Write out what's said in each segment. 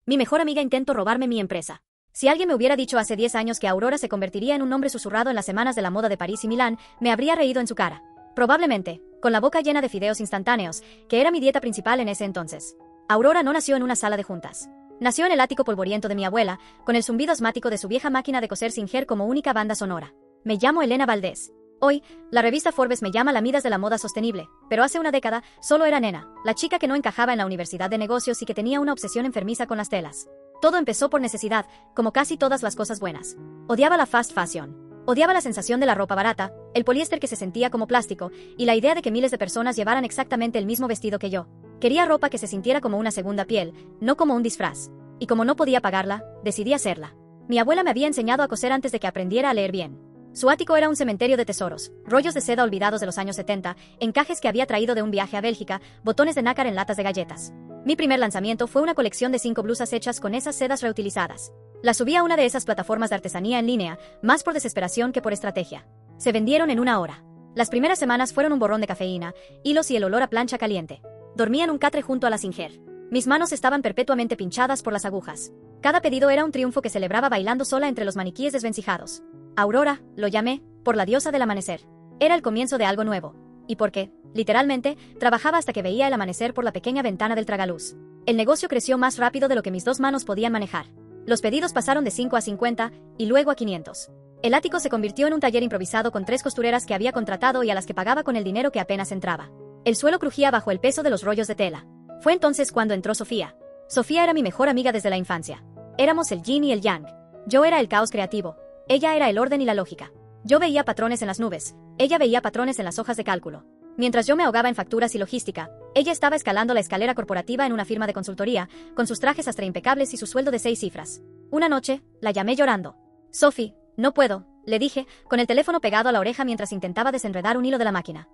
Mi mejor amiga intentó robarme mi empresa. Si alguien me hubiera dicho hace 10 años que Aurora se convertiría en un nombre susurrado en las semanas de la moda de París y Milán, me habría reído en su cara. Probablemente, con la boca llena de fideos instantáneos, que era mi dieta principal en ese entonces. Aurora no nació en una sala de juntas. Nació en el ático polvoriento de mi abuela, con el zumbido asmático de su vieja máquina de coser Singer como única banda sonora. Me llamo Elena Valdés. Hoy, la revista Forbes me llama la Midas de la moda sostenible, pero hace una década, solo era nena, la chica que no encajaba en la universidad de negocios y que tenía una obsesión enfermiza con las telas. Todo empezó por necesidad, como casi todas las cosas buenas. Odiaba la fast fashion. Odiaba la sensación de la ropa barata, el poliéster que se sentía como plástico, y la idea de que miles de personas llevaran exactamente el mismo vestido que yo. Quería ropa que se sintiera como una segunda piel, no como un disfraz. Y como no podía pagarla, decidí hacerla. Mi abuela me había enseñado a coser antes de que aprendiera a leer bien. Su ático era un cementerio de tesoros, rollos de seda olvidados de los años 70, encajes que había traído de un viaje a Bélgica, botones de nácar en latas de galletas. Mi primer lanzamiento fue una colección de 5 blusas hechas con esas sedas reutilizadas. Las subí a una de esas plataformas de artesanía en línea, más por desesperación que por estrategia. Se vendieron en una hora. Las primeras semanas fueron un borrón de cafeína, hilos y el olor a plancha caliente. Dormía en un catre junto a la Singer. Mis manos estaban perpetuamente pinchadas por las agujas. Cada pedido era un triunfo que celebraba bailando sola entre los maniquíes desvencijados. Aurora, lo llamé, por la diosa del amanecer. Era el comienzo de algo nuevo. ¿Y por qué? Literalmente, trabajaba hasta que veía el amanecer por la pequeña ventana del tragaluz. El negocio creció más rápido de lo que mis 2 manos podían manejar. Los pedidos pasaron de 5 a 50, y luego a 500. El ático se convirtió en un taller improvisado con 3 costureras que había contratado y a las que pagaba con el dinero que apenas entraba. El suelo crujía bajo el peso de los rollos de tela. Fue entonces cuando entró Sofía. Sofía era mi mejor amiga desde la infancia. Éramos el yin y el yang. Yo era el caos creativo. Ella era el orden y la lógica. Yo veía patrones en las nubes. Ella veía patrones en las hojas de cálculo. Mientras yo me ahogaba en facturas y logística, ella estaba escalando la escalera corporativa en una firma de consultoría, con sus trajes hasta impecables y su sueldo de 6 cifras. Una noche, la llamé llorando. Sophie, no puedo, le dije, con el teléfono pegado a la oreja mientras intentaba desenredar un hilo de la máquina.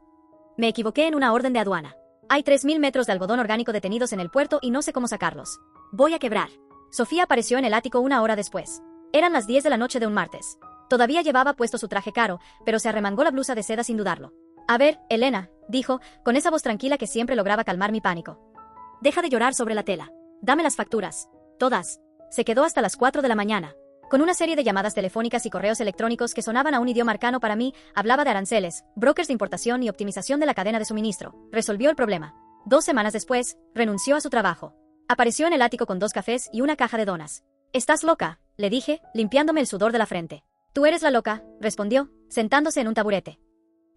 Me equivoqué en una orden de aduana. Hay 3.000 metros de algodón orgánico detenidos en el puerto y no sé cómo sacarlos. Voy a quebrar. Sofía apareció en el ático una hora después. Eran las 10 de la noche de un martes. Todavía llevaba puesto su traje caro, pero se arremangó la blusa de seda sin dudarlo. A ver, Elena, dijo, con esa voz tranquila que siempre lograba calmar mi pánico. Deja de llorar sobre la tela. Dame las facturas. Todas. Se quedó hasta las 4 de la mañana. Con una serie de llamadas telefónicas y correos electrónicos que sonaban a un idioma arcano para mí, hablaba de aranceles, brokers de importación y optimización de la cadena de suministro. Resolvió el problema. 2 semanas después, renunció a su trabajo. Apareció en el ático con 2 cafés y una caja de donas. ¿Estás loca?, le dije, limpiándome el sudor de la frente. Tú eres la loca, respondió, sentándose en un taburete.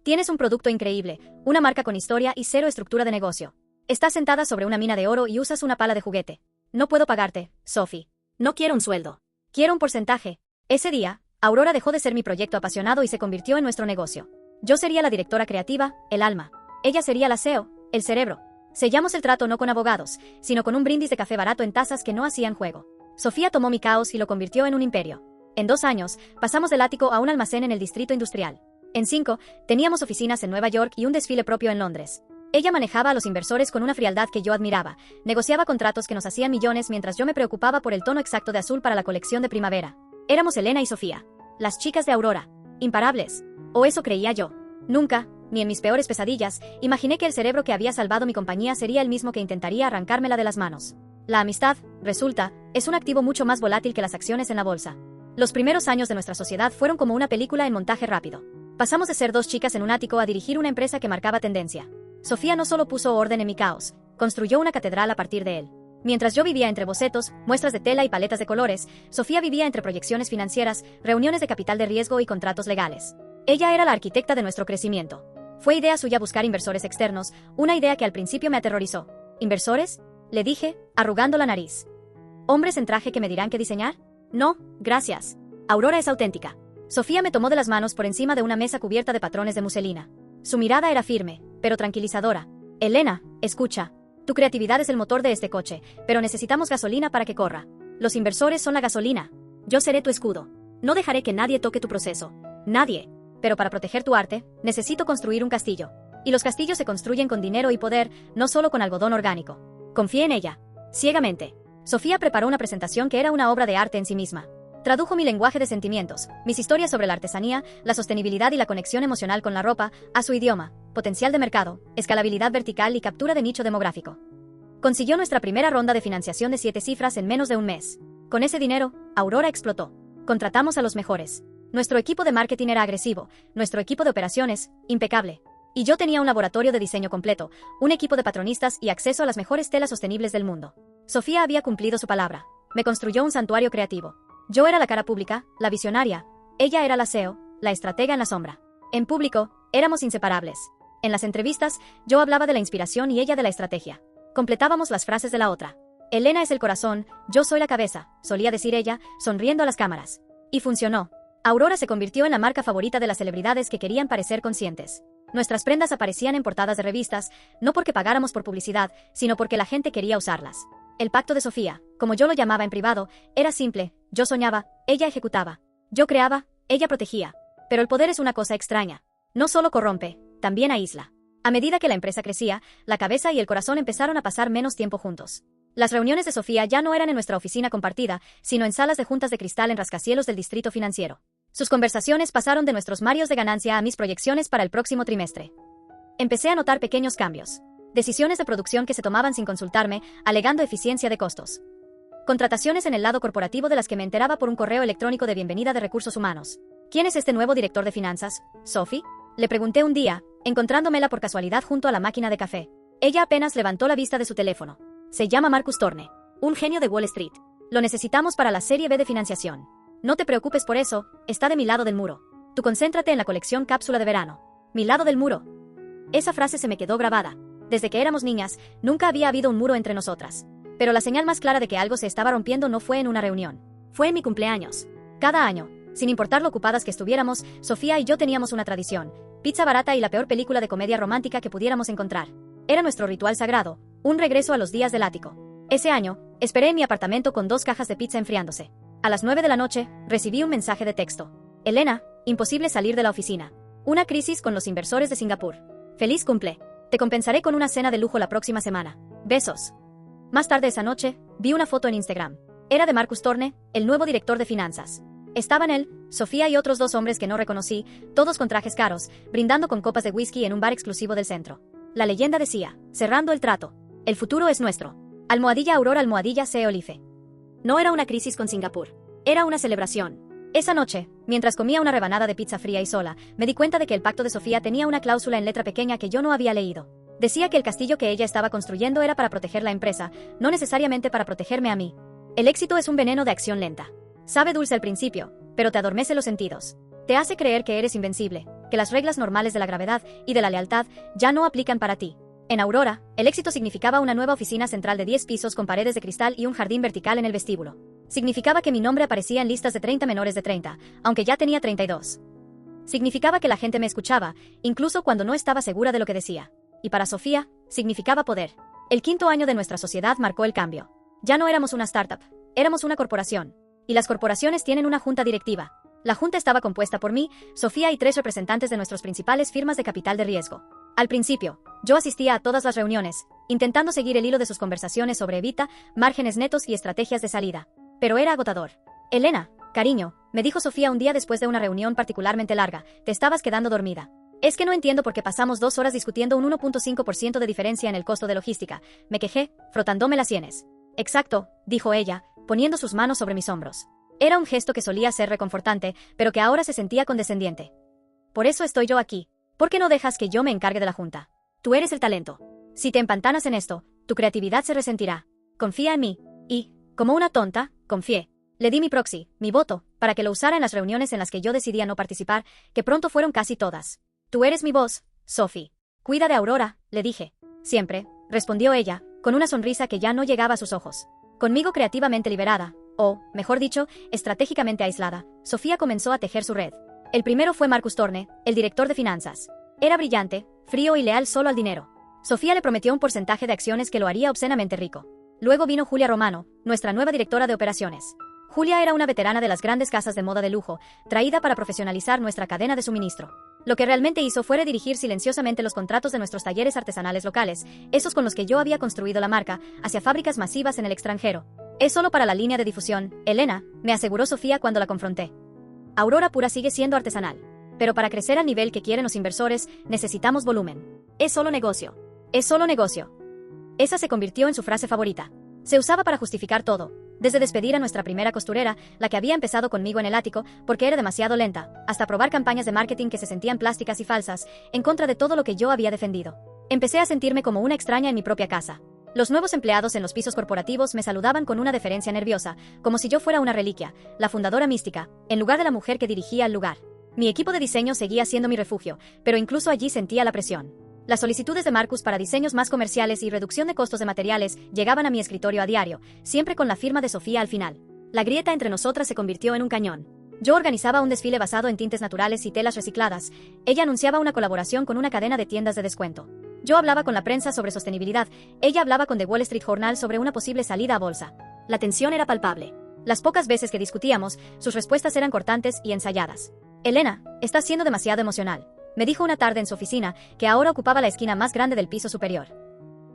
Tienes un producto increíble, una marca con historia y 0 estructura de negocio. Estás sentada sobre una mina de oro y usas una pala de juguete. No puedo pagarte, Sophie. No quiero un sueldo. Quiero un porcentaje. Ese día, Aurora dejó de ser mi proyecto apasionado y se convirtió en nuestro negocio. Yo sería la directora creativa, el alma. Ella sería la CEO, el cerebro. Sellamos el trato no con abogados, sino con un brindis de café barato en tazas que no hacían juego. Sofía tomó mi caos y lo convirtió en un imperio. En 2 años, pasamos del ático a un almacén en el distrito industrial. En 5, teníamos oficinas en Nueva York y un desfile propio en Londres. Ella manejaba a los inversores con una frialdad que yo admiraba, negociaba contratos que nos hacían millones mientras yo me preocupaba por el tono exacto de azul para la colección de primavera. Éramos Elena y Sofía, las chicas de Aurora, imparables. O eso creía yo. Nunca, ni en mis peores pesadillas, imaginé que el cerebro que había salvado mi compañía sería el mismo que intentaría arrancármela de las manos. La amistad, resulta, es un activo mucho más volátil que las acciones en la bolsa. Los primeros años de nuestra sociedad fueron como una película en montaje rápido. Pasamos de ser 2 chicas en un ático a dirigir una empresa que marcaba tendencia. Sofía no solo puso orden en mi caos, construyó una catedral a partir de él. Mientras yo vivía entre bocetos, muestras de tela y paletas de colores, Sofía vivía entre proyecciones financieras, reuniones de capital de riesgo y contratos legales. Ella era la arquitecta de nuestro crecimiento. Fue idea suya buscar inversores externos, una idea que al principio me aterrorizó. ¿Inversores?, le dije, arrugando la nariz. ¿Hombres en traje que me dirán qué diseñar? No, gracias. Aurora es auténtica. Sofía me tomó de las manos por encima de una mesa cubierta de patrones de muselina. Su mirada era firme, pero tranquilizadora. Elena, escucha. Tu creatividad es el motor de este coche, pero necesitamos gasolina para que corra. Los inversores son la gasolina. Yo seré tu escudo. No dejaré que nadie toque tu proceso. Nadie. Pero para proteger tu arte, necesito construir un castillo. Y los castillos se construyen con dinero y poder, no solo con algodón orgánico. Confié en ella. Ciegamente. Sofía preparó una presentación que era una obra de arte en sí misma. Tradujo mi lenguaje de sentimientos, mis historias sobre la artesanía, la sostenibilidad y la conexión emocional con la ropa, a su idioma, potencial de mercado, escalabilidad vertical y captura de nicho demográfico. Consiguió nuestra primera ronda de financiación de 7 cifras en menos de un mes. Con ese dinero, Aurora explotó. Contratamos a los mejores. Nuestro equipo de marketing era agresivo, nuestro equipo de operaciones, impecable. Y yo tenía un laboratorio de diseño completo, un equipo de patronistas y acceso a las mejores telas sostenibles del mundo. Sofía había cumplido su palabra. Me construyó un santuario creativo. Yo era la cara pública, la visionaria. Ella era la CEO, la estratega en la sombra. En público, éramos inseparables. En las entrevistas, yo hablaba de la inspiración y ella de la estrategia. Completábamos las frases de la otra. Elena es el corazón, yo soy la cabeza, solía decir ella, sonriendo a las cámaras. Y funcionó. Aurora se convirtió en la marca favorita de las celebridades que querían parecer conscientes. Nuestras prendas aparecían en portadas de revistas, no porque pagáramos por publicidad, sino porque la gente quería usarlas. El pacto de Sofía, como yo lo llamaba en privado, era simple: yo soñaba, ella ejecutaba. Yo creaba, ella protegía. Pero el poder es una cosa extraña. No solo corrompe, también aísla. A medida que la empresa crecía, la cabeza y el corazón empezaron a pasar menos tiempo juntos. Las reuniones de Sofía ya no eran en nuestra oficina compartida, sino en salas de juntas de cristal en rascacielos del distrito financiero. Sus conversaciones pasaron de nuestros marios de ganancia a mis proyecciones para el próximo trimestre. Empecé a notar pequeños cambios. Decisiones de producción que se tomaban sin consultarme, alegando eficiencia de costos. Contrataciones en el lado corporativo de las que me enteraba por un correo electrónico de bienvenida de recursos humanos. ¿Quién es este nuevo director de finanzas, Sophie? Le pregunté un día, encontrándomela por casualidad junto a la máquina de café. Ella apenas levantó la vista de su teléfono. Se llama Marcus Thorne, un genio de Wall Street. Lo necesitamos para la serie B de financiación. No te preocupes por eso, está de mi lado del muro. Tú concéntrate en la colección cápsula de verano. Mi lado del muro. Esa frase se me quedó grabada. Desde que éramos niñas, nunca había habido un muro entre nosotras. Pero la señal más clara de que algo se estaba rompiendo no fue en una reunión. Fue en mi cumpleaños. Cada año, sin importar lo ocupadas que estuviéramos, Sofía y yo teníamos una tradición: pizza barata y la peor película de comedia romántica que pudiéramos encontrar. Era nuestro ritual sagrado, un regreso a los días del ático. Ese año, esperé en mi apartamento con 2 cajas de pizza enfriándose. A las 9 de la noche, recibí un mensaje de texto. Elena, imposible salir de la oficina. Una crisis con los inversores de Singapur. Feliz cumple. Te compensaré con una cena de lujo la próxima semana. Besos. Más tarde esa noche, vi una foto en Instagram. Era de Marcus Thorne, el nuevo director de finanzas. Estaban él, Sofía y otros 2 hombres que no reconocí, todos con trajes caros, brindando con copas de whisky en un bar exclusivo del centro. La leyenda decía: cerrando el trato. El futuro es nuestro. Almohadilla Aurora, almohadilla C. Olive. No era una crisis con Singapur. Era una celebración. Esa noche, mientras comía una rebanada de pizza fría y sola, me di cuenta de que el pacto de Sofía tenía una cláusula en letra pequeña que yo no había leído. Decía que el castillo que ella estaba construyendo era para proteger la empresa, no necesariamente para protegerme a mí. El éxito es un veneno de acción lenta. Sabe dulce al principio, pero te adormece los sentidos. Te hace creer que eres invencible, que las reglas normales de la gravedad y de la lealtad ya no aplican para ti. En Aurora, el éxito significaba una nueva oficina central de 10 pisos con paredes de cristal y un jardín vertical en el vestíbulo. Significaba que mi nombre aparecía en listas de 30 menores de 30, aunque ya tenía 32. Significaba que la gente me escuchaba, incluso cuando no estaba segura de lo que decía. Y para Sofía, significaba poder. El 5º año de nuestra sociedad marcó el cambio. Ya no éramos una startup, éramos una corporación. Y las corporaciones tienen una junta directiva. La junta estaba compuesta por mí, Sofía y 3 representantes de nuestras principales firmas de capital de riesgo. Al principio, yo asistía a todas las reuniones, intentando seguir el hilo de sus conversaciones sobre EBITDA, márgenes netos y estrategias de salida. Pero era agotador. Elena, cariño, me dijo Sofía un día después de una reunión particularmente larga, te estabas quedando dormida. Es que no entiendo por qué pasamos 2 horas discutiendo un 1.5% de diferencia en el costo de logística, me quejé, frotándome las sienes. Exacto, dijo ella, poniendo sus manos sobre mis hombros. Era un gesto que solía ser reconfortante, pero que ahora se sentía condescendiente. Por eso estoy yo aquí. ¿Por qué no dejas que yo me encargue de la junta? Tú eres el talento. Si te empantanas en esto, tu creatividad se resentirá. Confía en mí. Y, como una tonta, confié. Le di mi proxy, mi voto, para que lo usara en las reuniones en las que yo decidía no participar, que pronto fueron casi todas. Tú eres mi voz, Sophie. Cuida de Aurora, le dije. Siempre, respondió ella, con una sonrisa que ya no llegaba a sus ojos. Conmigo creativamente liberada, o, mejor dicho, estratégicamente aislada, Sofía comenzó a tejer su red. El primero fue Marcus Thorne, el director de finanzas. Era brillante, frío y leal solo al dinero. Sofía le prometió un porcentaje de acciones que lo haría obscenamente rico. Luego vino Julia Romano, nuestra nueva directora de operaciones. Julia era una veterana de las grandes casas de moda de lujo, traída para profesionalizar nuestra cadena de suministro. Lo que realmente hizo fue redirigir silenciosamente los contratos de nuestros talleres artesanales locales, esos con los que yo había construido la marca, hacia fábricas masivas en el extranjero. Es solo para la línea de difusión, Elena, me aseguró Sofía cuando la confronté. Aurora Pura sigue siendo artesanal. Pero para crecer al nivel que quieren los inversores, necesitamos volumen. Es solo negocio. Es solo negocio. Esa se convirtió en su frase favorita. Se usaba para justificar todo, desde despedir a nuestra primera costurera, la que había empezado conmigo en el ático, porque era demasiado lenta, hasta probar campañas de marketing que se sentían plásticas y falsas, en contra de todo lo que yo había defendido. Empecé a sentirme como una extraña en mi propia casa. Los nuevos empleados en los pisos corporativos me saludaban con una deferencia nerviosa, como si yo fuera una reliquia, la fundadora mística, en lugar de la mujer que dirigía el lugar. Mi equipo de diseño seguía siendo mi refugio, pero incluso allí sentía la presión. Las solicitudes de Marcus para diseños más comerciales y reducción de costos de materiales llegaban a mi escritorio a diario, siempre con la firma de Sofía al final. La grieta entre nosotras se convirtió en un cañón. Yo organizaba un desfile basado en tintes naturales y telas recicladas. Ella anunciaba una colaboración con una cadena de tiendas de descuento. Yo hablaba con la prensa sobre sostenibilidad. Ella hablaba con The Wall Street Journal sobre una posible salida a bolsa. La tensión era palpable. Las pocas veces que discutíamos, sus respuestas eran cortantes y ensayadas. Elena, estás siendo demasiado emocional. Me dijo una tarde en su oficina, que ahora ocupaba la esquina más grande del piso superior.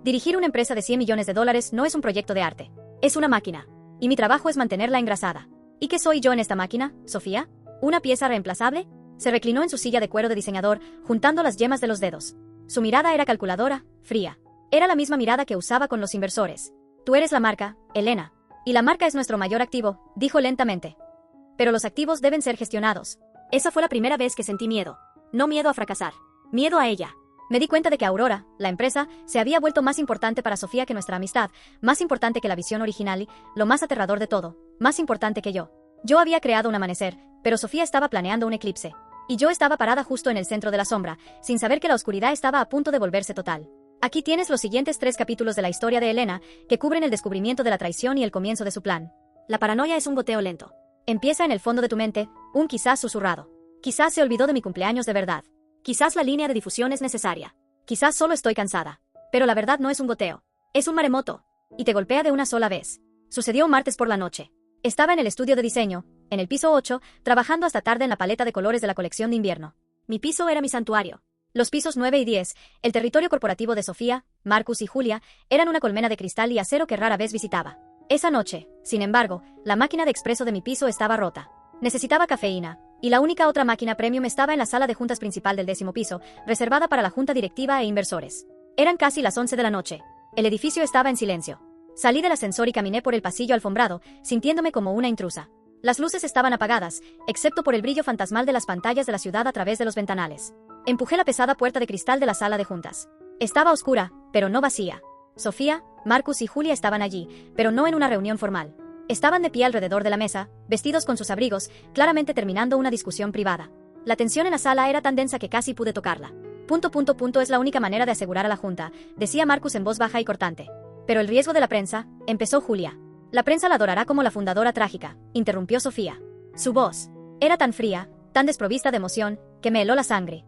Dirigir una empresa de $100 millones no es un proyecto de arte. Es una máquina. Y mi trabajo es mantenerla engrasada. ¿Y qué soy yo en esta máquina, Sofía? ¿Una pieza reemplazable? Se reclinó en su silla de cuero de diseñador, juntando las yemas de los dedos. Su mirada era calculadora, fría. Era la misma mirada que usaba con los inversores. Tú eres la marca, Elena. Y la marca es nuestro mayor activo, dijo lentamente. Pero los activos deben ser gestionados. Esa fue la primera vez que sentí miedo. No miedo a fracasar. Miedo a ella. Me di cuenta de que Aurora, la empresa, se había vuelto más importante para Sofía que nuestra amistad, más importante que la visión original y, lo más aterrador de todo, más importante que yo. Yo había creado un amanecer, pero Sofía estaba planeando un eclipse. Y yo estaba parada justo en el centro de la sombra, sin saber que la oscuridad estaba a punto de volverse total. Aquí tienes los siguientes 3 capítulos de la historia de Elena, que cubren el descubrimiento de la traición y el comienzo de su plan. La paranoia es un goteo lento. Empieza en el fondo de tu mente, un quizás susurrado. Quizás se olvidó de mi cumpleaños de verdad. Quizás la línea de difusión es necesaria. Quizás solo estoy cansada. Pero la verdad no es un goteo. Es un maremoto. Y te golpea de una sola vez. Sucedió un martes por la noche. Estaba en el estudio de diseño, en el piso 8, trabajando hasta tarde en la paleta de colores de la colección de invierno. Mi piso era mi santuario. Los pisos 9 y 10, el territorio corporativo de Sofía, Marcus y Julia, eran una colmena de cristal y acero que rara vez visitaba. Esa noche, sin embargo, la máquina de expreso de mi piso estaba rota. Necesitaba cafeína, y la única otra máquina premium estaba en la sala de juntas principal del 10º piso, reservada para la junta directiva e inversores. Eran casi las 11 de la noche. El edificio estaba en silencio. Salí del ascensor y caminé por el pasillo alfombrado, sintiéndome como una intrusa. Las luces estaban apagadas, excepto por el brillo fantasmal de las pantallas de la ciudad a través de los ventanales. Empujé la pesada puerta de cristal de la sala de juntas. Estaba oscura, pero no vacía. Sofía, Marcus y Julia estaban allí, pero no en una reunión formal. Estaban de pie alrededor de la mesa, vestidos con sus abrigos, claramente terminando una discusión privada. La tensión en la sala era tan densa que casi pude tocarla. Es la única manera de asegurar a la junta, decía Marcus en voz baja y cortante. Pero el riesgo de la prensa, empezó Julia. La prensa la adorará como la fundadora trágica, interrumpió Sofía. Su voz era tan fría, tan desprovista de emoción, que me heló la sangre.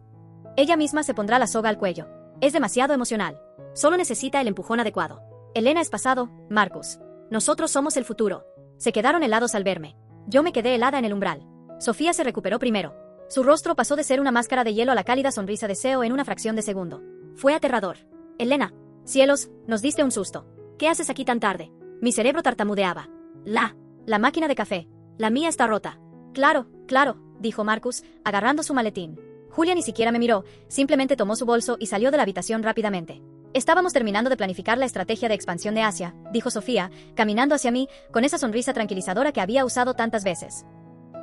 Ella misma se pondrá la soga al cuello. Es demasiado emocional. Solo necesita el empujón adecuado. Elena es pasado, Marcus. Nosotros somos el futuro. Se quedaron helados al verme. Yo me quedé helada en el umbral. Sofía se recuperó primero. Su rostro pasó de ser una máscara de hielo a la cálida sonrisa de deseo en una fracción de segundo. Fue aterrador. Elena. Cielos, nos diste un susto. ¿Qué haces aquí tan tarde? Mi cerebro tartamudeaba. La máquina de café. La mía está rota. Claro, dijo Marcus, agarrando su maletín. Julia ni siquiera me miró, simplemente tomó su bolso y salió de la habitación rápidamente. Estábamos terminando de planificar la estrategia de expansión de Asia, dijo Sofía, caminando hacia mí, con esa sonrisa tranquilizadora que había usado tantas veces.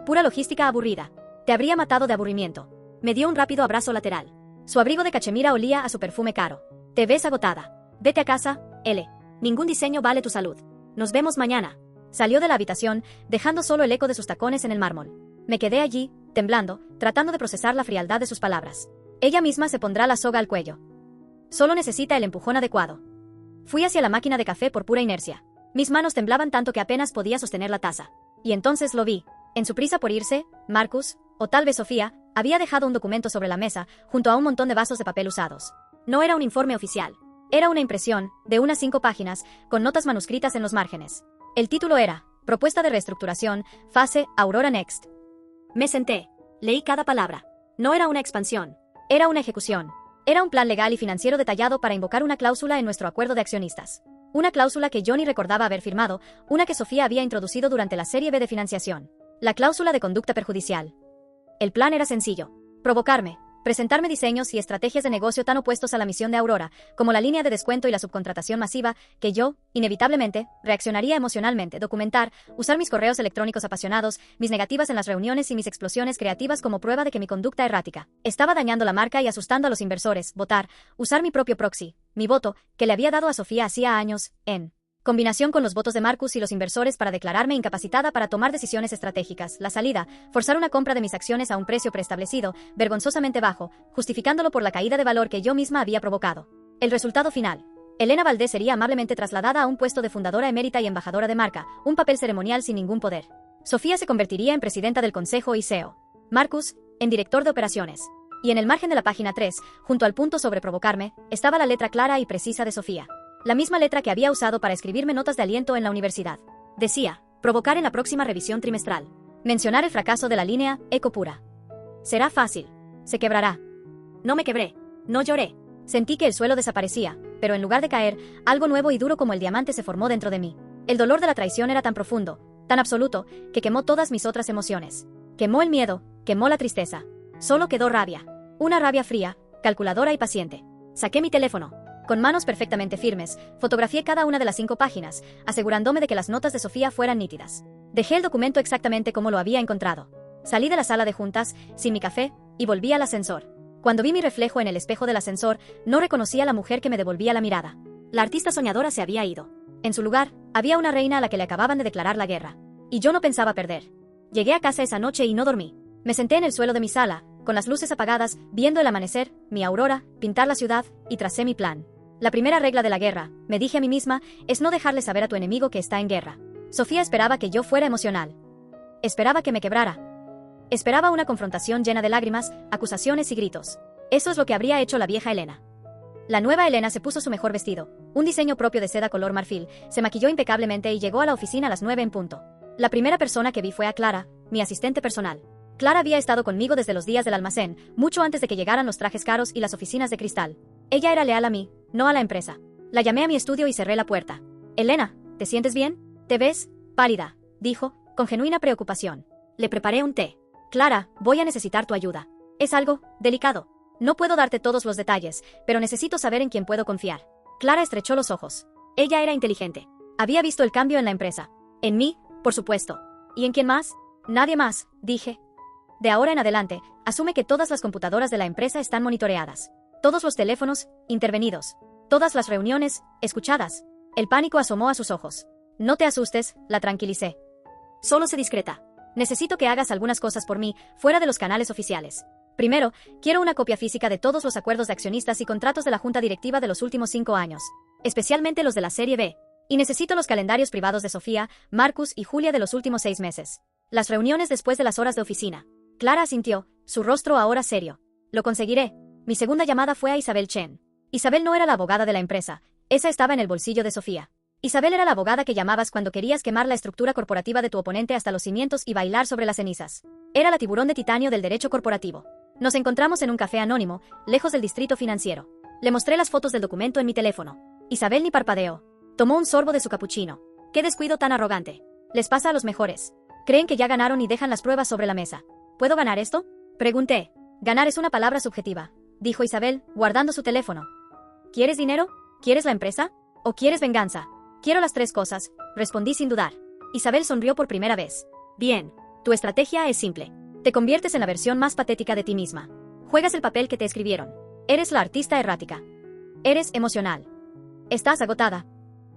Pura logística aburrida. Te habría matado de aburrimiento. Me dio un rápido abrazo lateral. Su abrigo de cachemira olía a su perfume caro. Te ves agotada. Vete a casa, L. Ningún diseño vale tu salud. Nos vemos mañana. Salió de la habitación, dejando solo el eco de sus tacones en el mármol. Me quedé allí, temblando, tratando de procesar la frialdad de sus palabras. Ella misma se pondrá la soga al cuello. Solo necesita el empujón adecuado. Fui hacia la máquina de café por pura inercia. Mis manos temblaban tanto que apenas podía sostener la taza. Y entonces lo vi. En su prisa por irse, Marcus, o tal vez Sofía, había dejado un documento sobre la mesa, junto a un montón de vasos de papel usados. No era un informe oficial. Era una impresión, de unas 5 páginas, con notas manuscritas en los márgenes. El título era, Propuesta de reestructuración, fase, Aurora Next. Me senté. Leí cada palabra. No era una expansión. Era una ejecución. Era un plan legal y financiero detallado para invocar una cláusula en nuestro acuerdo de accionistas. Una cláusula que yo ni recordaba haber firmado, una que Sofía había introducido durante la serie B de financiación. La cláusula de conducta perjudicial. El plan era sencillo. Provocarme, presentarme diseños y estrategias de negocio tan opuestos a la misión de Aurora, como la línea de descuento y la subcontratación masiva, que yo, inevitablemente, reaccionaría emocionalmente, documentar, usar mis correos electrónicos apasionados, mis negativas en las reuniones y mis explosiones creativas como prueba de que mi conducta errática estaba dañando la marca y asustando a los inversores, votar, usar mi propio proxy, mi voto, que le había dado a Sofía hacía años, en combinación con los votos de Marcus y los inversores para declararme incapacitada para tomar decisiones estratégicas, la salida, forzar una compra de mis acciones a un precio preestablecido, vergonzosamente bajo, justificándolo por la caída de valor que yo misma había provocado. El resultado final. Elena Valdés sería amablemente trasladada a un puesto de fundadora emérita y embajadora de marca, un papel ceremonial sin ningún poder. Sofía se convertiría en presidenta del consejo y CEO. Marcus, en director de operaciones. Y en el margen de la página 3, junto al punto sobre provocarme, estaba la letra clara y precisa de Sofía. La misma letra que había usado para escribirme notas de aliento en la universidad. Decía, provocar en la próxima revisión trimestral. Mencionar el fracaso de la línea, eco pura. Será fácil. Se quebrará. No me quebré. No lloré. Sentí que el suelo desaparecía, pero en lugar de caer, algo nuevo y duro como el diamante se formó dentro de mí. El dolor de la traición era tan profundo, tan absoluto, que quemó todas mis otras emociones. Quemó el miedo, quemó la tristeza. Solo quedó rabia. Una rabia fría, calculadora y paciente. Saqué mi teléfono. Con manos perfectamente firmes, fotografié cada una de las 5 páginas, asegurándome de que las notas de Sofía fueran nítidas. Dejé el documento exactamente como lo había encontrado. Salí de la sala de juntas, sin mi café, y volví al ascensor. Cuando vi mi reflejo en el espejo del ascensor, no reconocí a la mujer que me devolvía la mirada. La artista soñadora se había ido. En su lugar, había una reina a la que le acababan de declarar la guerra. Y yo no pensaba perder. Llegué a casa esa noche y no dormí. Me senté en el suelo de mi sala, con las luces apagadas, viendo el amanecer, mi aurora, pintar la ciudad, y tracé mi plan. La primera regla de la guerra, me dije a mí misma, es no dejarle saber a tu enemigo que está en guerra. Sofía esperaba que yo fuera emocional. Esperaba que me quebrara. Esperaba una confrontación llena de lágrimas, acusaciones y gritos. Eso es lo que habría hecho la vieja Elena. La nueva Elena se puso su mejor vestido, un diseño propio de seda color marfil, se maquilló impecablemente y llegó a la oficina a las 9 en punto. La primera persona que vi fue a Clara, mi asistente personal. Clara había estado conmigo desde los días del almacén, mucho antes de que llegaran los trajes caros y las oficinas de cristal. Ella era leal a mí, no a la empresa. La llamé a mi estudio y cerré la puerta. Elena, ¿te sientes bien? ¿Te ves pálida?, dijo, con genuina preocupación. Le preparé un té. Clara, voy a necesitar tu ayuda. Es algo delicado. No puedo darte todos los detalles, pero necesito saber en quién puedo confiar. Clara estrechó los ojos. Ella era inteligente. Había visto el cambio en la empresa. En mí, por supuesto. ¿Y en quién más? Nadie más, dije. De ahora en adelante, asume que todas las computadoras de la empresa están monitoreadas. Todos los teléfonos, intervenidos. Todas las reuniones, escuchadas. El pánico asomó a sus ojos. No te asustes, la tranquilicé. Solo sé discreta. Necesito que hagas algunas cosas por mí, fuera de los canales oficiales. Primero, quiero una copia física de todos los acuerdos de accionistas y contratos de la junta directiva de los últimos 5 años. Especialmente los de la serie B. Y necesito los calendarios privados de Sofía, Marcus y Julia de los últimos 6 meses. Las reuniones después de las horas de oficina. Clara asintió, su rostro ahora serio. Lo conseguiré. Mi segunda llamada fue a Isabel Chen. Isabel no era la abogada de la empresa, esa estaba en el bolsillo de Sofía. Isabel era la abogada que llamabas cuando querías quemar la estructura corporativa de tu oponente hasta los cimientos y bailar sobre las cenizas. Era la tiburón de titanio del derecho corporativo. Nos encontramos en un café anónimo, lejos del distrito financiero. Le mostré las fotos del documento en mi teléfono. Isabel ni parpadeó. Tomó un sorbo de su capuchino. ¡Qué descuido tan arrogante! Les pasa a los mejores. Creen que ya ganaron y dejan las pruebas sobre la mesa. ¿Puedo ganar esto?, pregunté. Ganar es una palabra subjetiva, dijo Isabel, guardando su teléfono. ¿Quieres dinero? ¿Quieres la empresa? ¿O quieres venganza? Quiero las 3 cosas, respondí sin dudar. Isabel sonrió por primera vez. Bien, tu estrategia es simple. Te conviertes en la versión más patética de ti misma. Juegas el papel que te escribieron. Eres la artista errática. Eres emocional. Estás agotada.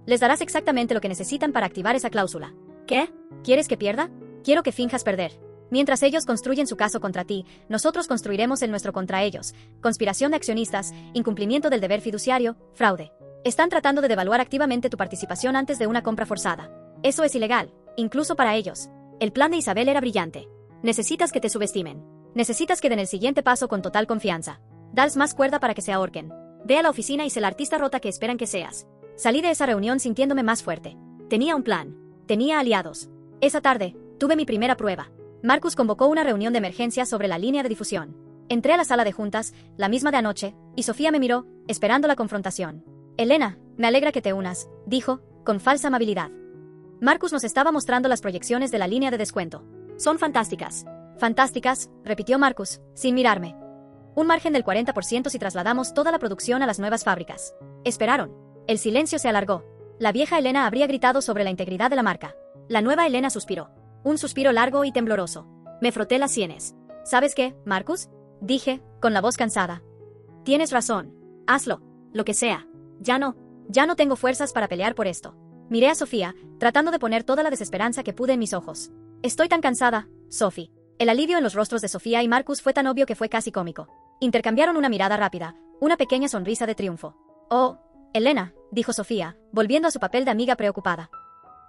Les darás exactamente lo que necesitan para activar esa cláusula. ¿Qué? ¿Quieres que pierda? Quiero que finjas perder. Mientras ellos construyen su caso contra ti, nosotros construiremos el nuestro contra ellos. Conspiración de accionistas, incumplimiento del deber fiduciario, fraude. Están tratando de devaluar activamente tu participación antes de una compra forzada. Eso es ilegal, incluso para ellos. El plan de Isabel era brillante. Necesitas que te subestimen. Necesitas que den el siguiente paso con total confianza. Dales más cuerda para que se ahorquen. Ve a la oficina y sé la artista rota que esperan que seas. Salí de esa reunión sintiéndome más fuerte. Tenía un plan. Tenía aliados. Esa tarde, tuve mi primera prueba. Marcus convocó una reunión de emergencia sobre la línea de difusión. Entré a la sala de juntas, la misma de anoche, y Sofía me miró, esperando la confrontación. Elena, me alegra que te unas, dijo, con falsa amabilidad. Marcus nos estaba mostrando las proyecciones de la línea de descuento. Son fantásticas. Fantásticas, repitió Marcus, sin mirarme. Un margen del 40% si trasladamos toda la producción a las nuevas fábricas. Esperaron. El silencio se alargó. La vieja Elena habría gritado sobre la integridad de la marca. La nueva Elena suspiró. Un suspiro largo y tembloroso. Me froté las sienes. ¿Sabes qué, Marcus? Dije, con la voz cansada. Tienes razón. Hazlo. Lo que sea. Ya no tengo fuerzas para pelear por esto. Miré a Sofía, tratando de poner toda la desesperanza que pude en mis ojos. Estoy tan cansada, Sophie. El alivio en los rostros de Sofía y Marcus fue tan obvio que fue casi cómico. Intercambiaron una mirada rápida, una pequeña sonrisa de triunfo. Oh, Elena, dijo Sofía, volviendo a su papel de amiga preocupada.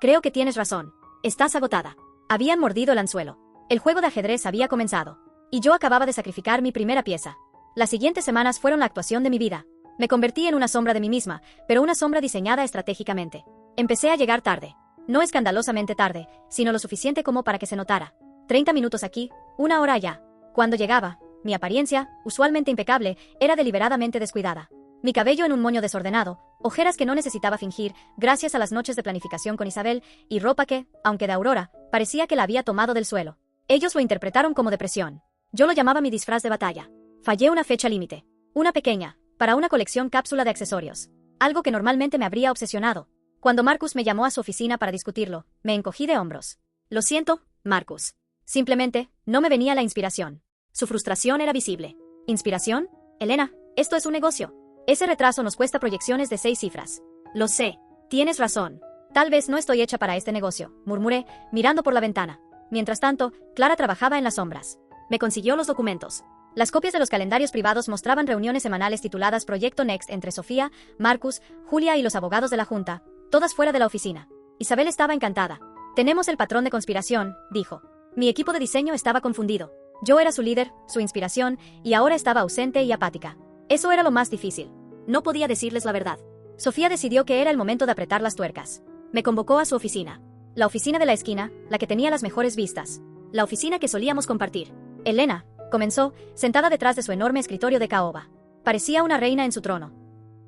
Creo que tienes razón. Estás agotada. Habían mordido el anzuelo. El juego de ajedrez había comenzado. Y yo acababa de sacrificar mi primera pieza. Las siguientes semanas fueron la actuación de mi vida. Me convertí en una sombra de mí misma, pero una sombra diseñada estratégicamente. Empecé a llegar tarde. No escandalosamente tarde, sino lo suficiente como para que se notara. 30 minutos aquí, 1 hora allá. Cuando llegaba, mi apariencia, usualmente impecable, era deliberadamente descuidada. Mi cabello en un moño desordenado, ojeras que no necesitaba fingir, gracias a las noches de planificación con Isabel, y ropa que, aunque de Aurora, parecía que la había tomado del suelo. Ellos lo interpretaron como depresión. Yo lo llamaba mi disfraz de batalla. Fallé una fecha límite. Una pequeña, para una colección cápsula de accesorios. Algo que normalmente me habría obsesionado. Cuando Marcus me llamó a su oficina para discutirlo, me encogí de hombros. Lo siento, Marcus. Simplemente, no me venía la inspiración. Su frustración era visible. ¿Inspiración? Elena, esto es un negocio. Ese retraso nos cuesta proyecciones de 6 cifras. Lo sé. Tienes razón. Tal vez no estoy hecha para este negocio, murmuré, mirando por la ventana. Mientras tanto, Clara trabajaba en las sombras. Me consiguió los documentos. Las copias de los calendarios privados mostraban reuniones semanales tituladas Proyecto Next entre Sofía, Marcus, Julia y los abogados de la junta, todas fuera de la oficina. Isabel estaba encantada. Tenemos el patrón de conspiración, dijo. Mi equipo de diseño estaba confundido. Yo era su líder, su inspiración, y ahora estaba ausente y apática. Eso era lo más difícil. No podía decirles la verdad. Sofía decidió que era el momento de apretar las tuercas. Me convocó a su oficina. La oficina de la esquina, la que tenía las mejores vistas. La oficina que solíamos compartir. Elena, comenzó, sentada detrás de su enorme escritorio de caoba. Parecía una reina en su trono.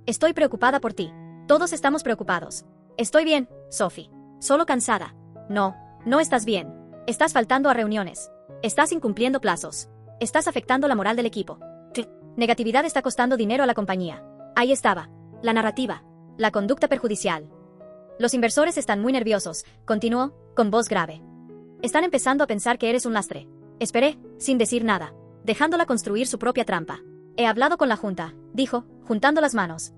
Estoy preocupada por ti. Todos estamos preocupados. Estoy bien, Sophie. Solo cansada. No estás bien. Estás faltando a reuniones. Estás incumpliendo plazos. Estás afectando la moral del equipo. Negatividad está costando dinero a la compañía. Ahí estaba. La narrativa. La conducta perjudicial. Los inversores están muy nerviosos, continuó, con voz grave. Están empezando a pensar que eres un lastre. Esperé, sin decir nada, dejándola construir su propia trampa. He hablado con la junta, dijo, juntando las manos.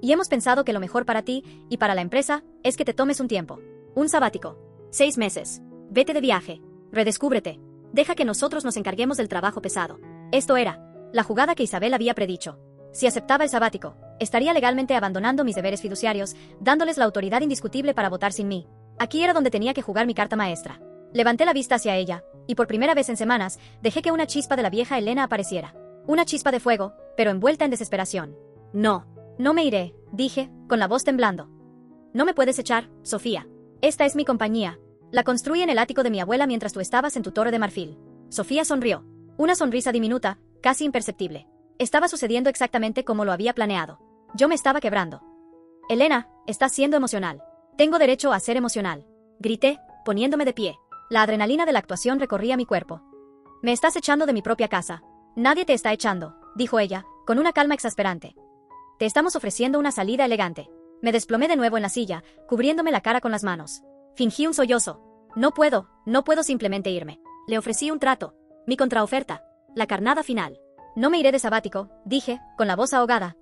Y hemos pensado que lo mejor para ti, y para la empresa, es que te tomes un tiempo. Un sabático. 6 meses. Vete de viaje. Redescúbrete. Deja que nosotros nos encarguemos del trabajo pesado. Esto era la jugada que Isabel había predicho. Si aceptaba el sabático, estaría legalmente abandonando mis deberes fiduciarios, dándoles la autoridad indiscutible para votar sin mí. Aquí era donde tenía que jugar mi carta maestra. Levanté la vista hacia ella, y por primera vez en semanas, dejé que una chispa de la vieja Elena apareciera. Una chispa de fuego, pero envuelta en desesperación. No me iré, dije, con la voz temblando. No me puedes echar, Sofía. Esta es mi compañía. La construí en el ático de mi abuela mientras tú estabas en tu torre de marfil. Sofía sonrió. Una sonrisa diminuta, casi imperceptible. Estaba sucediendo exactamente como lo había planeado. Yo me estaba quebrando. Elena, estás siendo emocional. Tengo derecho a ser emocional. Grité, poniéndome de pie. La adrenalina de la actuación recorría mi cuerpo. Me estás echando de mi propia casa. Nadie te está echando, dijo ella, con una calma exasperante. Te estamos ofreciendo una salida elegante. Me desplomé de nuevo en la silla, cubriéndome la cara con las manos. Fingí un sollozo. No puedo simplemente irme. Le ofrecí un trato. Mi contraoferta. La carnada final. No me iré de sabático, dije, con la voz ahogada.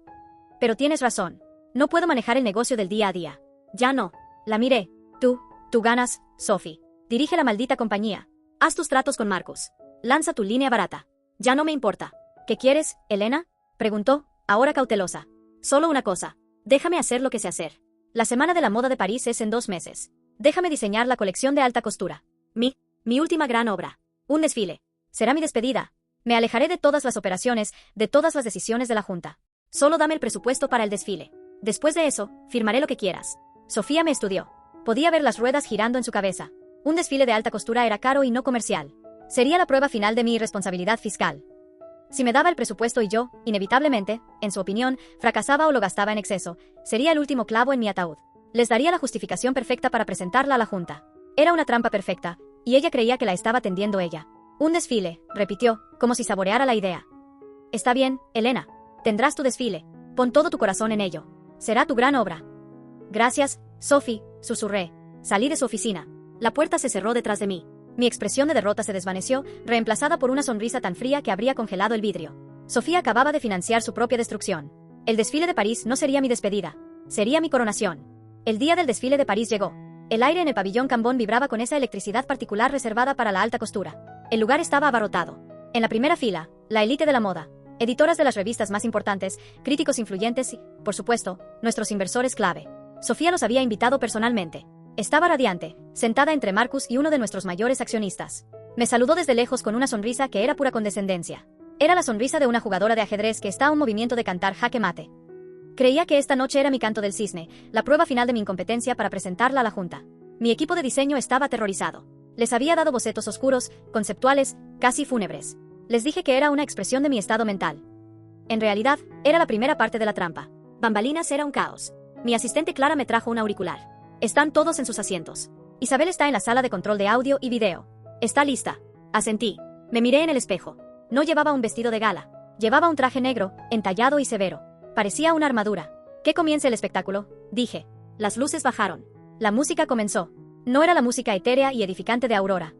Pero tienes razón. No puedo manejar el negocio del día a día. Ya no. La miré. Tú ganas, Sophie. Dirige la maldita compañía. Haz tus tratos con Marcus. Lanza tu línea barata. Ya no me importa. ¿Qué quieres, Elena? Preguntó, ahora cautelosa. Solo una cosa. Déjame hacer lo que sé hacer. La Semana de la Moda de París es en 2 meses. Déjame diseñar la colección de alta costura. Mi última gran obra. Un desfile. Será mi despedida. Me alejaré de todas las operaciones, de todas las decisiones de la junta. Solo dame el presupuesto para el desfile. Después de eso, firmaré lo que quieras. Sofía me estudió. Podía ver las ruedas girando en su cabeza. Un desfile de alta costura era caro y no comercial. Sería la prueba final de mi irresponsabilidad fiscal. Si me daba el presupuesto y yo, inevitablemente, en su opinión, fracasaba o lo gastaba en exceso, sería el último clavo en mi ataúd. Les daría la justificación perfecta para presentarla a la junta. Era una trampa perfecta, y ella creía que la estaba tendiendo ella. Un desfile, repitió, como si saboreara la idea. Está bien, Elena. Tendrás tu desfile. Pon todo tu corazón en ello. Será tu gran obra. Gracias, Sophie, susurré. Salí de su oficina. La puerta se cerró detrás de mí. Mi expresión de derrota se desvaneció, reemplazada por una sonrisa tan fría que habría congelado el vidrio. Sofía acababa de financiar su propia destrucción. El desfile de París no sería mi despedida. Sería mi coronación. El día del desfile de París llegó. El aire en el pabellón Cambón vibraba con esa electricidad particular reservada para la alta costura. El lugar estaba abarrotado. En la primera fila, la élite de la moda, editoras de las revistas más importantes, críticos influyentes y, por supuesto, nuestros inversores clave. Sofía los había invitado personalmente. Estaba radiante, sentada entre Marcus y uno de nuestros mayores accionistas. Me saludó desde lejos con una sonrisa que era pura condescendencia. Era la sonrisa de una jugadora de ajedrez que está a un movimiento de cantar jaque mate. Creía que esta noche era mi canto del cisne, la prueba final de mi incompetencia para presentarla a la junta. Mi equipo de diseño estaba aterrorizado. Les había dado bocetos oscuros, conceptuales, casi fúnebres. Les dije que era una expresión de mi estado mental. En realidad, era la primera parte de la trampa. Bambalinas era un caos. Mi asistente Clara me trajo un auricular. Están todos en sus asientos. Isabel está en la sala de control de audio y video. Está lista. Asentí. Me miré en el espejo. No llevaba un vestido de gala. Llevaba un traje negro, entallado y severo. Parecía una armadura. Que comience el espectáculo, dije. Las luces bajaron. La música comenzó. No era la música etérea y edificante de Aurora.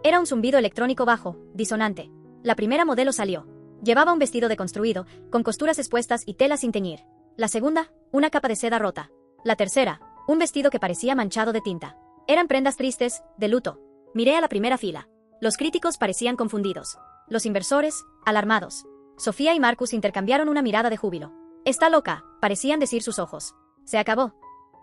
Era un zumbido electrónico bajo, disonante. La primera modelo salió. Llevaba un vestido deconstruido, con costuras expuestas y tela sin teñir. La segunda, una capa de seda rota. La tercera, un vestido que parecía manchado de tinta. Eran prendas tristes, de luto. Miré a la primera fila. Los críticos parecían confundidos. Los inversores, alarmados. Sofía y Marcus intercambiaron una mirada de júbilo. «Está loca», parecían decir sus ojos. Se acabó.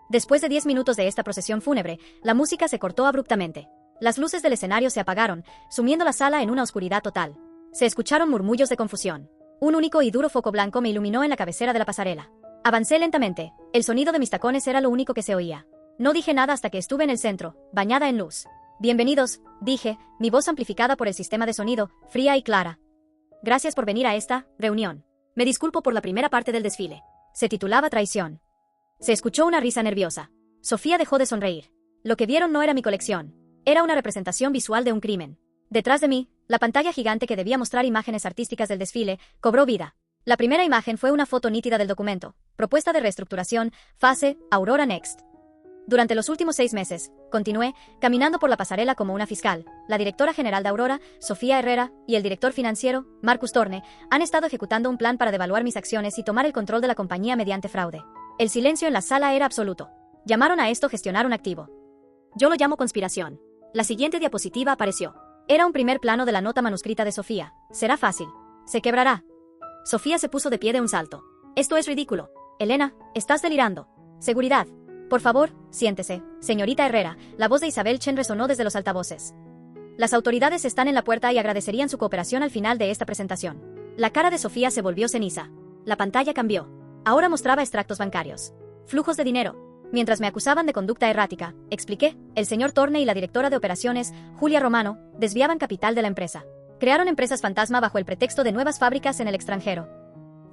Después de 10 minutos de esta procesión fúnebre, la música se cortó abruptamente. Las luces del escenario se apagaron, sumiendo la sala en una oscuridad total. Se escucharon murmullos de confusión. Un único y duro foco blanco me iluminó en la cabecera de la pasarela. Avancé lentamente. El sonido de mis tacones era lo único que se oía. No dije nada hasta que estuve en el centro, bañada en luz. «Bienvenidos», dije, mi voz amplificada por el sistema de sonido, fría y clara. «Gracias por venir a esta reunión. Me disculpo por la primera parte del desfile. Se titulaba Traición». Se escuchó una risa nerviosa. Sofía dejó de sonreír. Lo que vieron no era mi colección. Era una representación visual de un crimen. Detrás de mí, la pantalla gigante que debía mostrar imágenes artísticas del desfile, cobró vida. La primera imagen fue una foto nítida del documento. Propuesta de reestructuración, fase, Aurora Next. Durante los últimos 6 meses, continué, caminando por la pasarela como una fiscal, la directora general de Aurora, Sofía Herrera, y el director financiero, Marcus Torne, han estado ejecutando un plan para devaluar mis acciones y tomar el control de la compañía mediante fraude. El silencio en la sala era absoluto. Llamaron a esto gestionar un activo. Yo lo llamo conspiración. La siguiente diapositiva apareció. Era un primer plano de la nota manuscrita de Sofía. Será fácil. Se quebrará. Sofía se puso de pie de un salto. Esto es ridículo. Elena, estás delirando. Seguridad. Por favor, siéntese, señorita Herrera. La voz de Isabel Chen resonó desde los altavoces. Las autoridades están en la puerta y agradecerían su cooperación al final de esta presentación. La cara de Sofía se volvió ceniza. La pantalla cambió. Ahora mostraba extractos bancarios. Flujos de dinero. Mientras me acusaban de conducta errática, expliqué, el señor Torne y la directora de operaciones, Julia Romano, desviaban capital de la empresa. Crearon empresas fantasma bajo el pretexto de nuevas fábricas en el extranjero.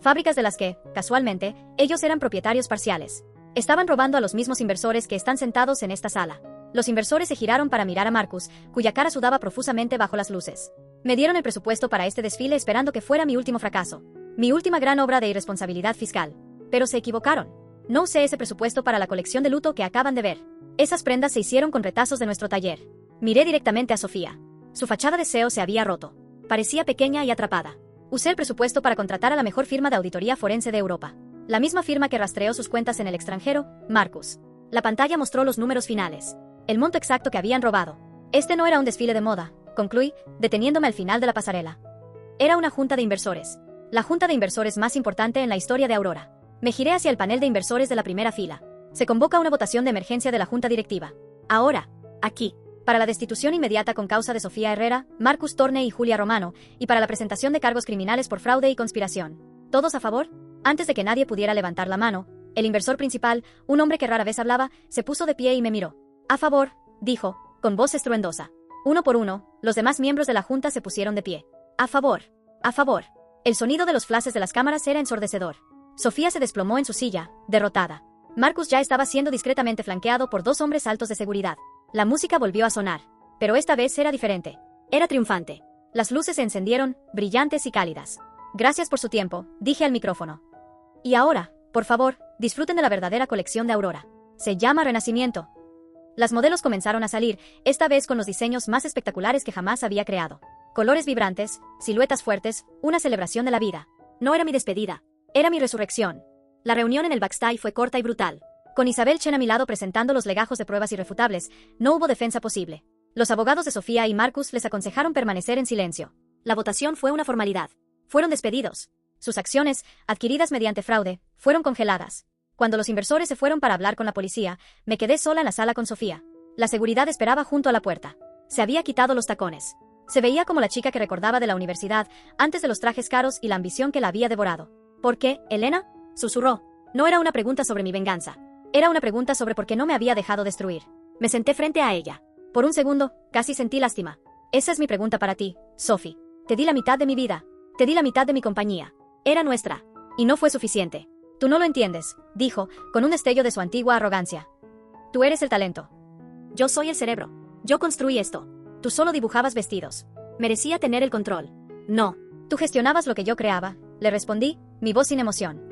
Fábricas de las que, casualmente, ellos eran propietarios parciales. Estaban robando a los mismos inversores que están sentados en esta sala. Los inversores se giraron para mirar a Marcus, cuya cara sudaba profusamente bajo las luces. Me dieron el presupuesto para este desfile esperando que fuera mi último fracaso. Mi última gran obra de irresponsabilidad fiscal. Pero se equivocaron. No usé ese presupuesto para la colección de luto que acaban de ver. Esas prendas se hicieron con retazos de nuestro taller. Miré directamente a Sofía. Su fachada de CEO se había roto. Parecía pequeña y atrapada. Usé el presupuesto para contratar a la mejor firma de auditoría forense de Europa. La misma firma que rastreó sus cuentas en el extranjero, Marcus. La pantalla mostró los números finales. El monto exacto que habían robado. Este no era un desfile de moda, concluí, deteniéndome al final de la pasarela. Era una junta de inversores. La junta de inversores más importante en la historia de Aurora. Me giré hacia el panel de inversores de la primera fila. Se convoca una votación de emergencia de la junta directiva. Ahora, aquí, para la destitución inmediata con causa de Sofía Herrera, Marcus Torne y Julia Romano, y para la presentación de cargos criminales por fraude y conspiración. ¿Todos a favor? Antes de que nadie pudiera levantar la mano, el inversor principal, un hombre que rara vez hablaba, se puso de pie y me miró. A favor, dijo, con voz estruendosa. Uno por uno, los demás miembros de la junta se pusieron de pie. A favor. A favor. El sonido de los flashes de las cámaras era ensordecedor. Sofía se desplomó en su silla, derrotada. Marcus ya estaba siendo discretamente flanqueado por 2 hombres altos de seguridad. La música volvió a sonar, pero esta vez era diferente. Era triunfante. Las luces se encendieron, brillantes y cálidas. Gracias por su tiempo, dije al micrófono. Y ahora, por favor, disfruten de la verdadera colección de Aurora. Se llama Renacimiento. Las modelos comenzaron a salir, esta vez con los diseños más espectaculares que jamás había creado. Colores vibrantes, siluetas fuertes, una celebración de la vida. No era mi despedida, era mi resurrección. La reunión en el backstage fue corta y brutal. Con Isabel Chen a mi lado presentando los legajos de pruebas irrefutables, no hubo defensa posible. Los abogados de Sofía y Marcus les aconsejaron permanecer en silencio. La votación fue una formalidad. Fueron despedidos. Sus acciones, adquiridas mediante fraude, fueron congeladas. Cuando los inversores se fueron para hablar con la policía, me quedé sola en la sala con Sofía. La seguridad esperaba junto a la puerta. Se había quitado los tacones. Se veía como la chica que recordaba de la universidad, antes de los trajes caros y la ambición que la había devorado. ¿Por qué, Elena? Susurró. No era una pregunta sobre mi venganza. Era una pregunta sobre por qué no me había dejado destruir. Me senté frente a ella. Por un segundo, casi sentí lástima. Esa es mi pregunta para ti, Sophie. Te di la mitad de mi vida. Te di la mitad de mi compañía. Era nuestra. Y no fue suficiente. Tú no lo entiendes, dijo, con un destello de su antigua arrogancia. Tú eres el talento. Yo soy el cerebro. Yo construí esto. Tú solo dibujabas vestidos. Merecía tener el control. No. Tú gestionabas lo que yo creaba, le respondí, mi voz sin emoción.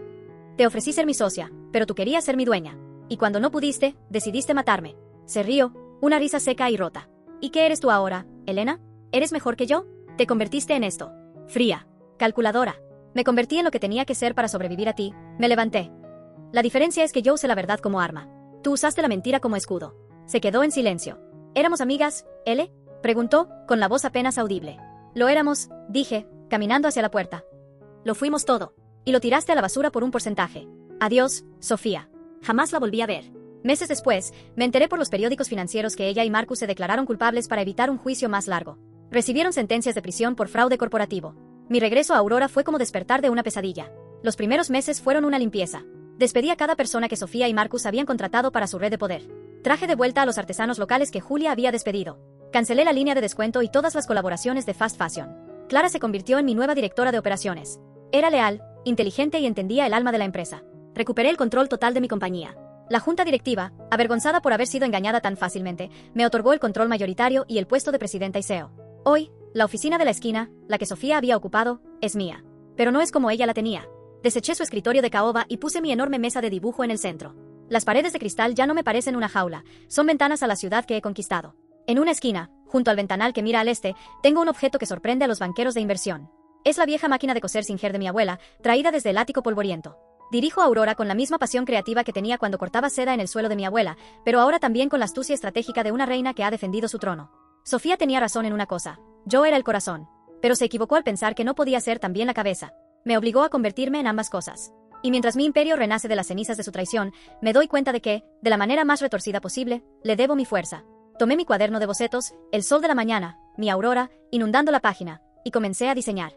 Te ofrecí ser mi socia, pero tú querías ser mi dueña. Y cuando no pudiste, decidiste matarme. Se rió, una risa seca y rota. ¿Y qué eres tú ahora, Elena? ¿Eres mejor que yo? Te convertiste en esto. Fría. Calculadora. Me convertí en lo que tenía que ser para sobrevivir a ti. Me levanté. La diferencia es que yo usé la verdad como arma. Tú usaste la mentira como escudo. Se quedó en silencio. ¿Éramos amigas, L? Preguntó, con la voz apenas audible. Lo éramos, dije, caminando hacia la puerta. Lo fuimos todo. Y lo tiraste a la basura por un porcentaje. Adiós, Sofía. Jamás la volví a ver. Meses después, me enteré por los periódicos financieros que ella y Marcus se declararon culpables para evitar un juicio más largo. Recibieron sentencias de prisión por fraude corporativo. Mi regreso a Aurora fue como despertar de una pesadilla. Los primeros meses fueron una limpieza. Despedí a cada persona que Sofía y Marcus habían contratado para su red de poder. Traje de vuelta a los artesanos locales que Julia había despedido. Cancelé la línea de descuento y todas las colaboraciones de fast fashion. Clara se convirtió en mi nueva directora de operaciones. Era leal, inteligente y entendía el alma de la empresa. Recuperé el control total de mi compañía. La junta directiva, avergonzada por haber sido engañada tan fácilmente, me otorgó el control mayoritario y el puesto de presidenta y CEO. Hoy, la oficina de la esquina, la que Sofía había ocupado, es mía. Pero no es como ella la tenía. Deseché su escritorio de caoba y puse mi enorme mesa de dibujo en el centro. Las paredes de cristal ya no me parecen una jaula, son ventanas a la ciudad que he conquistado. En una esquina, junto al ventanal que mira al este, tengo un objeto que sorprende a los banqueros de inversión. Es la vieja máquina de coser Singer de mi abuela, traída desde el ático polvoriento. Dirijo a Aurora con la misma pasión creativa que tenía cuando cortaba seda en el suelo de mi abuela, pero ahora también con la astucia estratégica de una reina que ha defendido su trono. Sofía tenía razón en una cosa. Yo era el corazón. Pero se equivocó al pensar que no podía ser también la cabeza. Me obligó a convertirme en ambas cosas. Y mientras mi imperio renace de las cenizas de su traición, me doy cuenta de que, de la manera más retorcida posible, le debo mi fuerza. Tomé mi cuaderno de bocetos, el sol de la mañana, mi Aurora, inundando la página, y comencé a diseñar.